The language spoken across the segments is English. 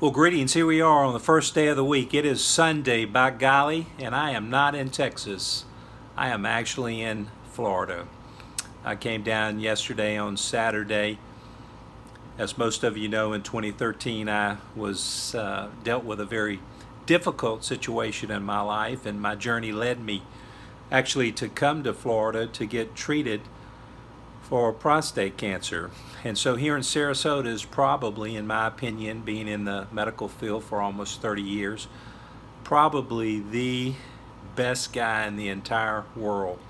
Well, greetings. Here we are on the first day of the week. It is Sunday, by golly, and I am not in Texas. I am actually in Florida. I came down yesterday on Saturday. As most of you know, in 2013, I was dealt with a very difficult situation in my life, and my journey led me actually to come to Florida to get treated for prostate cancer. And so here in Sarasota is probably, in my opinion, being in the medical field for almost 30 years, probably the best guy in the entire world.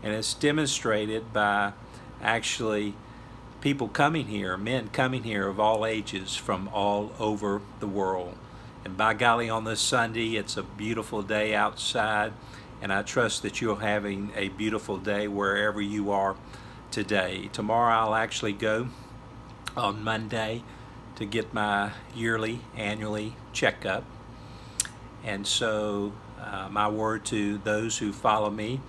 And it's demonstrated by actually people coming here, men coming here of all ages from all over the world. And by golly, on this Sunday, it's a beautiful day outside, and I trust that you're having a beautiful day wherever you are today. Tomorrow I'll actually go on Monday to get my annually checkup. And so my word to those who follow me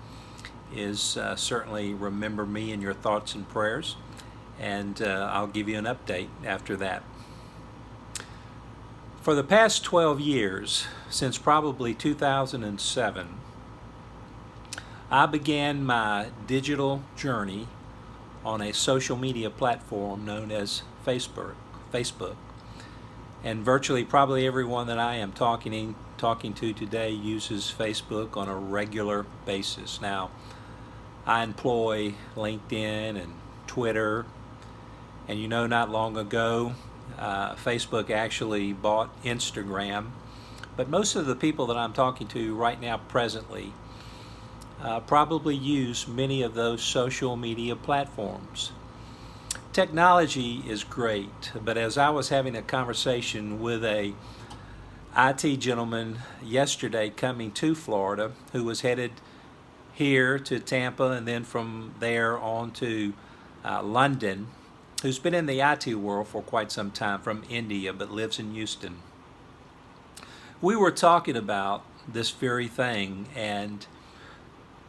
is certainly remember me in your thoughts and prayers, and I'll give you an update after that. For the past 12 years, since probably 2007, I began my digital journey on a social media platform known as Facebook. And virtually probably everyone that I am talking to today uses Facebook on a regular basis. Now, I employ LinkedIn and Twitter, and not long ago, Facebook actually bought Instagram. But most of the people that I'm talking to right now presently probably use many of those social media platforms. Technology is great, but as I was having a conversation with a IT gentleman yesterday coming to Florida, who was headed here to Tampa and then from there on to London, who's been in the IT world for quite some time, from India but lives in Houston. We were talking about this very thing,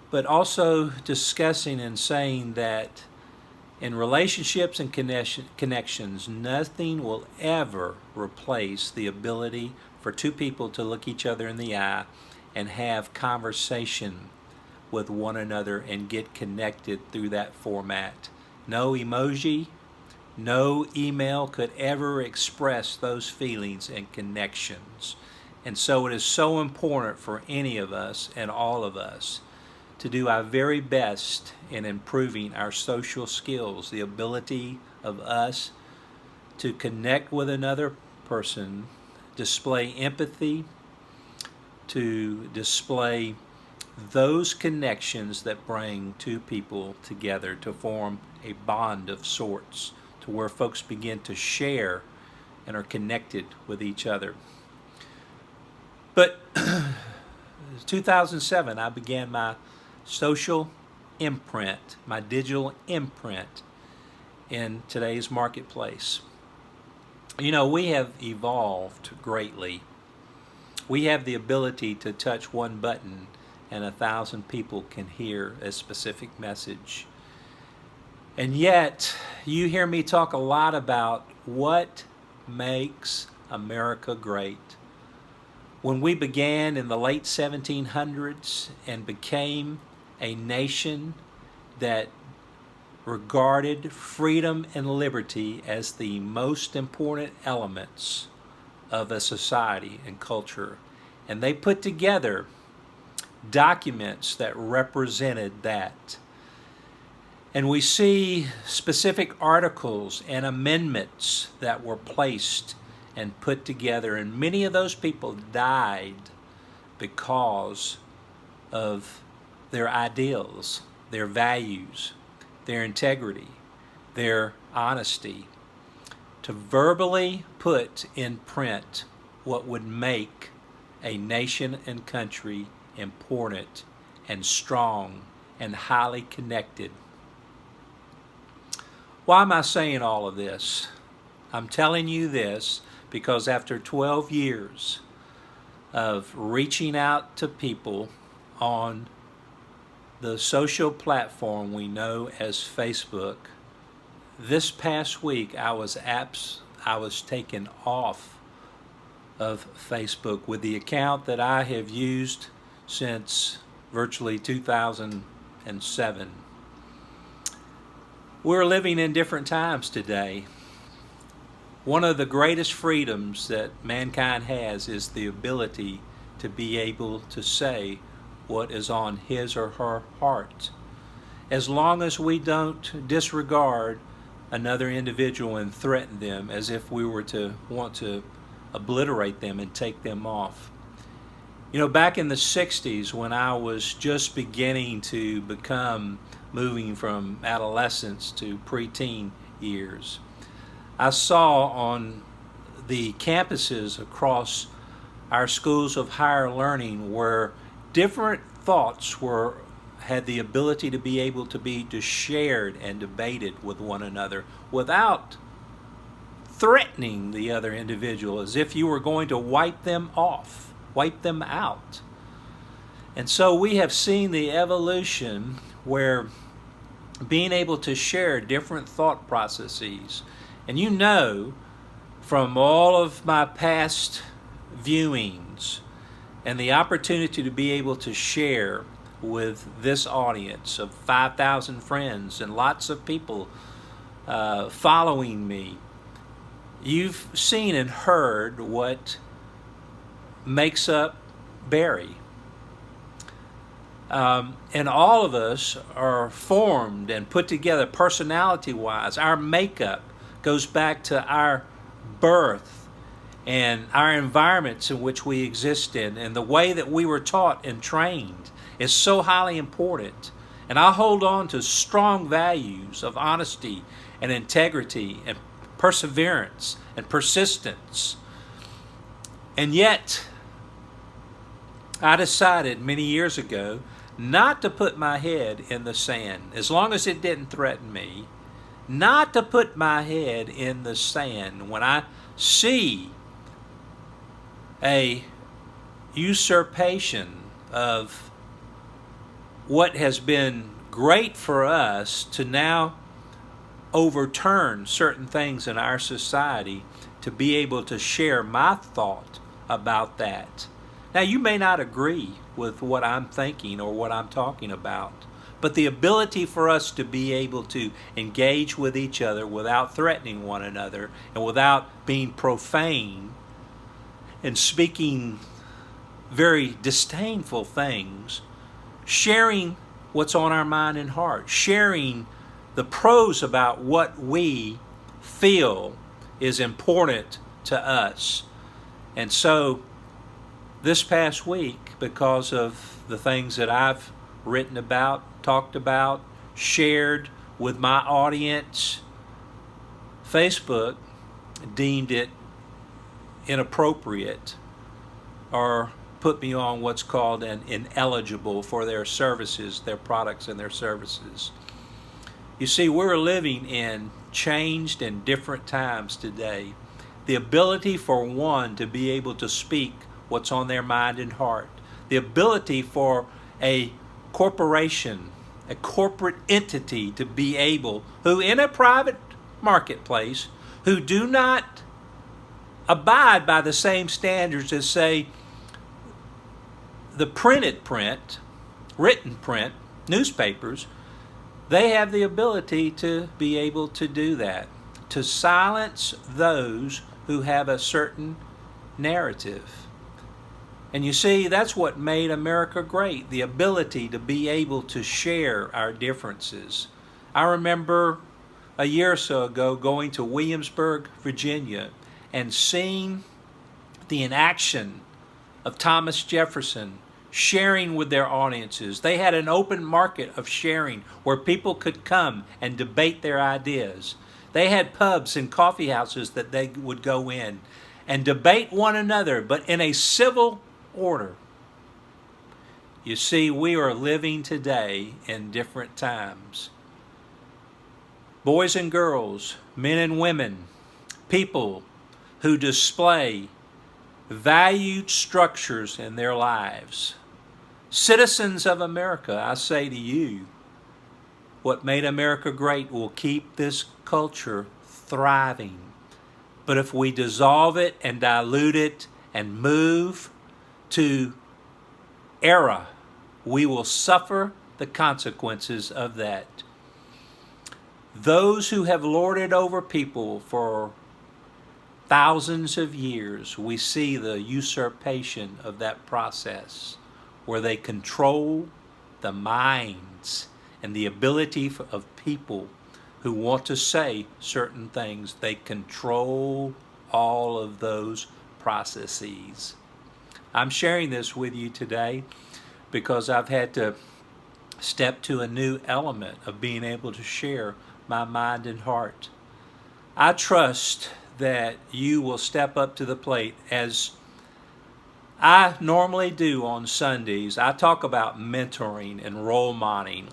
but also discussing and saying that in relationships and connections, nothing will ever replace the ability for two people to look each other in the eye and have conversation with one another and get connected through that format. No emoji, no email could ever express those feelings and connections. And so it is so important for any of us and all of us to do our very best in improving our social skills, the ability of us to connect with another person, display empathy, to display those connections that bring two people together to form a bond of sorts, to where folks begin to share and are connected with each other. But 2007, I began my social imprint, my digital imprint in today's marketplace. We have evolved greatly. We have the ability to touch one button and 1,000 people can hear a specific message. And yet, you hear me talk a lot about what makes America great. When we began in the late 1700s and became a nation that regarded freedom and liberty as the most important elements of a society and culture, and they put together documents that represented that. And we see specific articles and amendments that were placed and put together, and many of those people died because of their ideals, their values, their integrity, their honesty, to verbally put in print what would make a nation and country important and strong and highly connected. Why am I saying all of this? I'm telling you this because after 12 years of reaching out to people on the social platform we know as Facebook, this past week I was taken off of Facebook with the account that I have used since virtually 2007. We're living in different times today. One of the greatest freedoms that mankind has is the ability to be able to say what is on his or her heart, as long as we don't disregard another individual and threaten them as if we were to want to obliterate them and take them off. You know, back in the 60s, when I was just beginning to moving from adolescence to preteen years, I saw on the campuses across our schools of higher learning where different thoughts had the ability to be able to be shared and debated with one another without threatening the other individual as if you were going to wipe them off, wipe them out. And so we have seen the evolution where being able to share different thought processes, and you know from all of my past viewings and the opportunity to be able to share with this audience of 5,000 friends and lots of people following me, you've seen and heard what makes up Barry. And all of us are formed and put together personality-wise. Our makeup goes back to our birth and our environments in which we exist in, and the way that we were taught and trained is so highly important. And I hold on to strong values of honesty and integrity and perseverance and persistence. And yet, I decided many years ago not to put my head in the sand, as long as it didn't threaten me, not to put my head in the sand when I see a usurpation of what has been great for us to now overturn certain things in our society, to be able to share my thought about that. Now, you may not agree with what I'm thinking or what I'm talking about, but the ability for us to be able to engage with each other without threatening one another and without being profane and speaking very disdainful things, sharing what's on our mind and heart, sharing the pros about what we feel is important to us. And so this past week, because of the things that I've written about, talked about, shared with my audience, Facebook deemed it inappropriate or put me on what's called an ineligible for their services, their products and their services. You see, we're living in changed and different times today. The ability for one to be able to speak what's on their mind and heart. The ability for a corporation, a corporate entity to be able, who in a private marketplace, who do not abide by the same standards as, say, the printed print, written print, newspapers, they have the ability to be able to do that, to silence those who have a certain narrative. And you see, that's what made America great, the ability to be able to share our differences. I remember a year or so ago going to Williamsburg, Virginia, and seeing the inaction of Thomas Jefferson sharing with their audiences. They had an open market of sharing where people could come and debate their ideas. They had pubs and coffee houses that they would go in and debate one another, but in a civil order. You see, we are living today in different times. Boys and girls, men and women, people who display valued structures in their lives. Citizens of America, I say to you, what made America great will keep this culture thriving. But if we dissolve it and dilute it and move to error, we will suffer the consequences of that. Those who have lorded over people for thousands of years, we see the usurpation of that process where they control the minds and the ability of people who want to say certain things. They control all of those processes. I'm sharing this with you today because I've had to step to a new element of being able to share my mind and heart. I trust that you will step up to the plate as I normally do on Sundays. I talk about mentoring and role modeling,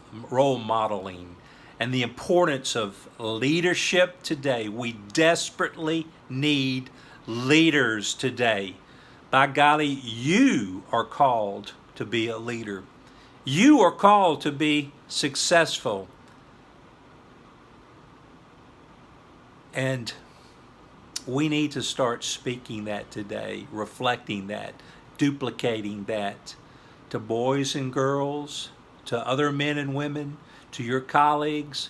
and the importance of leadership today. We desperately need leaders today. By golly, you are called to be a leader. You are called to be successful. And we need to start speaking that today, reflecting that, duplicating that to boys and girls, to other men and women, to your colleagues,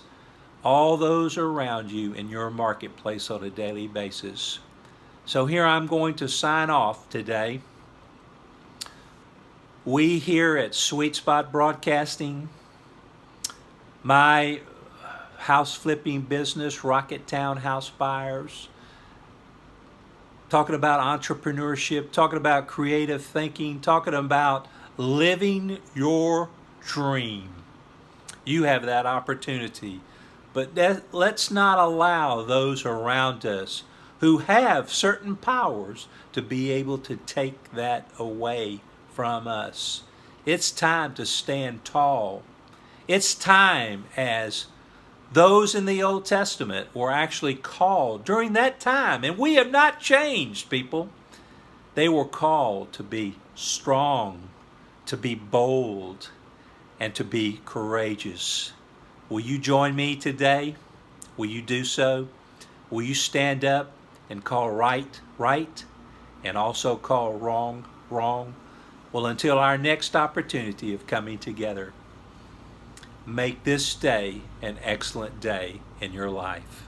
all those around you in your marketplace on a daily basis. So here I'm going to sign off today. We here at Sweet Spot Broadcasting, my house flipping business, Rocketown House Buyers, talking about entrepreneurship, talking about creative thinking, talking about living your dream. You have that opportunity. But let's not allow those around us who have certain powers to be able to take that away from us. It's time to stand tall. It's time, as those in the Old Testament were actually called during that time, and we have not changed, people. They were called to be strong, to be bold, and to be courageous. Will you join me today? Will you do so? Will you stand up and call right, right, and also call wrong, wrong? Well, until our next opportunity of coming together, make this day an excellent day in your life.